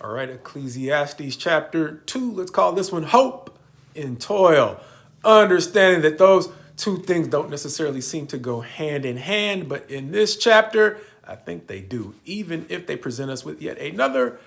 All right, Ecclesiastes chapter 2. Let's call this one Hope in Toil. Understanding that those two things don't necessarily seem to go hand in hand, but in this chapter, I think they do, even if they present us with yet another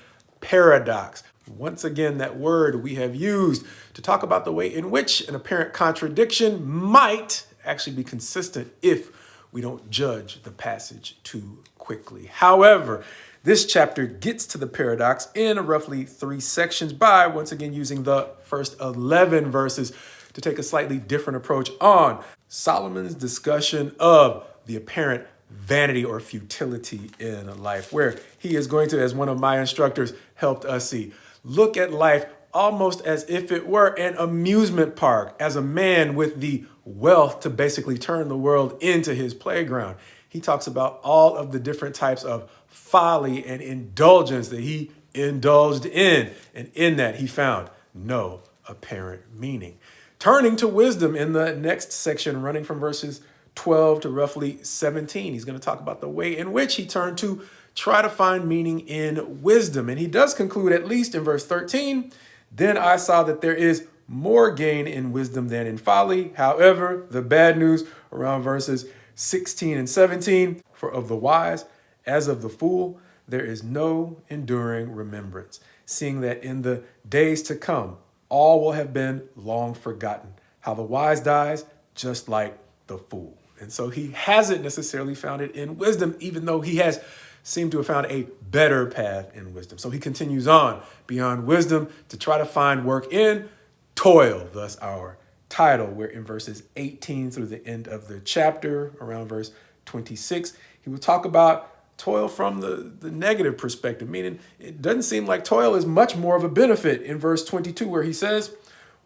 paradox. Once again, that word we have used to talk about the way in which an apparent contradiction might actually be consistent if we don't judge the passage too quickly. However, this chapter gets to the paradox in roughly 3 sections by, once again, using the first 11 verses to take a slightly different approach on Solomon's discussion of the apparent vanity or futility in life, where he is going to, as one of my instructors helped us see, look at life almost as if it were an amusement park, as a man with the wealth to basically turn the world into his playground. He talks about all of the different types of folly and indulgence that he indulged in, and in that he found no apparent meaning. Turning to wisdom in the next section, running from verses 12 to roughly 17, he's going to talk about the way in which he turned to try to find meaning in wisdom. And he does conclude, at least in verse 13, then I saw that there is more gain in wisdom than in folly. However, the bad news around verses 16 and 17, for of the wise as of the fool, there is no enduring remembrance, seeing that in the days to come, all will have been long forgotten. How the wise dies, just like the fool. And so he hasn't necessarily found it in wisdom, even though he has seemed to have found a better path in wisdom. So he continues on beyond wisdom to try to find work in toil, thus our title, where in verses 18 through the end of the chapter, around verse 26, he will talk about toil from the negative perspective, meaning it doesn't seem like toil is much more of a benefit in verse 22, where he says,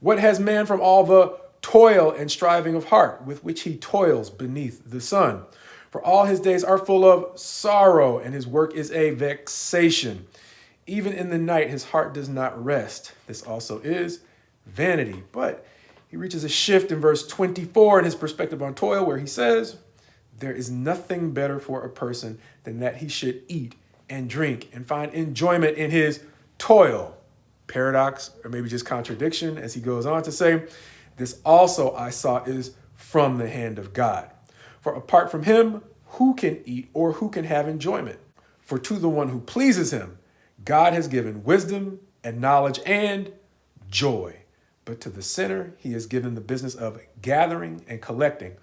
what has man from all the toil and striving of heart with which he toils beneath the sun? For all his days are full of sorrow, and his work is a vexation. Even in the night his heart does not rest. This also is vanity. But he reaches a shift in verse 24 in his perspective on toil, where he says, there is nothing better for a person than that he should eat and drink and find enjoyment in his toil. Paradox, or maybe just contradiction, as he goes on to say, this also I saw is from the hand of God. For apart from him, who can eat or who can have enjoyment? For to the one who pleases him, God has given wisdom and knowledge and joy. But to the sinner, he has given the business of gathering and collecting,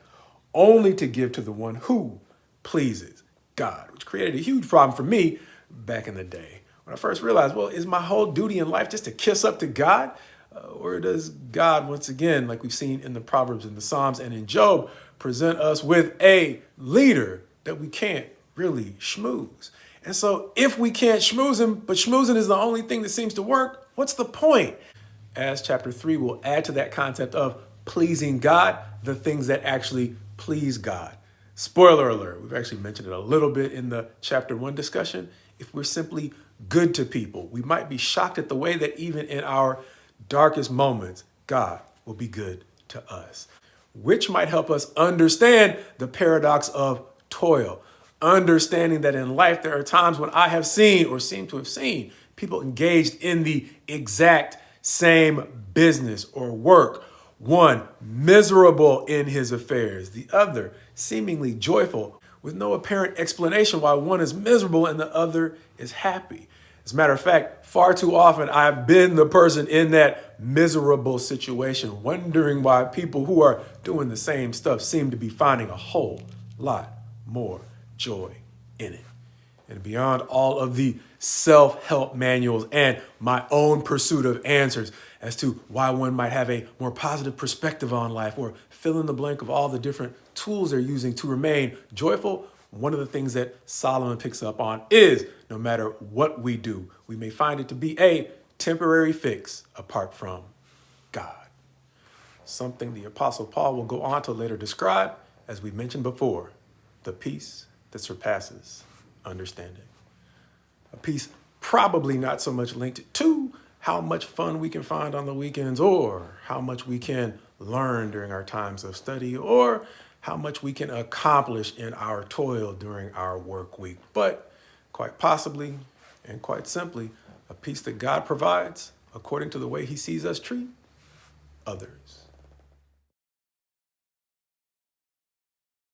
only to give to the one who pleases God, which created a huge problem for me back in the day. When I first realized, well, is my whole duty in life just to kiss up to God? Or does God, once again, like we've seen in the Proverbs and the Psalms and in Job, present us with a leader that we can't really schmooze? And so if we can't schmooze him, but schmoozing is the only thing that seems to work, what's the point? As chapter 3 will add to that concept of pleasing God, the things that actually please God. Spoiler alert, we've actually mentioned it a little bit in the chapter 1 discussion. If we're simply good to people, we might be shocked at the way that even in our darkest moments, God will be good to us, which might help us understand the paradox of toil. Understanding that in life, there are times when I have seen or seem to have seen people engaged in the exact same business or work, one miserable in his affairs, the other seemingly joyful, with no apparent explanation why one is miserable and the other is happy. As a matter of fact, far too often I've been the person in that miserable situation, wondering why people who are doing the same stuff seem to be finding a whole lot more joy in it. And beyond all of the self-help manuals and my own pursuit of answers as to why one might have a more positive perspective on life, or fill in the blank of all the different tools they're using to remain joyful, one of the things that Solomon picks up on is no matter what we do, we may find it to be a temporary fix apart from God. Something the Apostle Paul will go on to later describe, as we mentioned before, the peace that surpasses understanding. A peace probably not so much linked to how much fun we can find on the weekends, or how much we can learn during our times of study, or how much we can accomplish in our toil during our work week, but quite possibly and quite simply a peace that God provides according to the way he sees us treat others.